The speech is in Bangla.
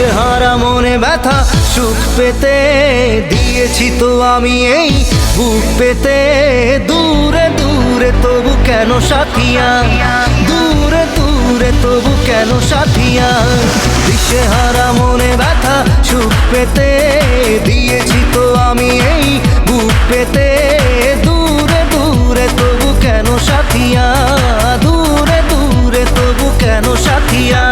দিশেহারা মনে ব্যথা সুখ পেতে দিয়েছি তো আমি এই বুক পেতে। দূরে দূরে তবু কেন সাথিয়া, দূরে দূরে তবু কেন সাথিয়া। দিশেহারা মনে ব্যথা সুখ পেতে দিয়েছি তো আমি এই বুক পেতে। দূরে দূরে তবু কেন সাথিয়া, দূরে দূরে তবু কেন সাথিয়া।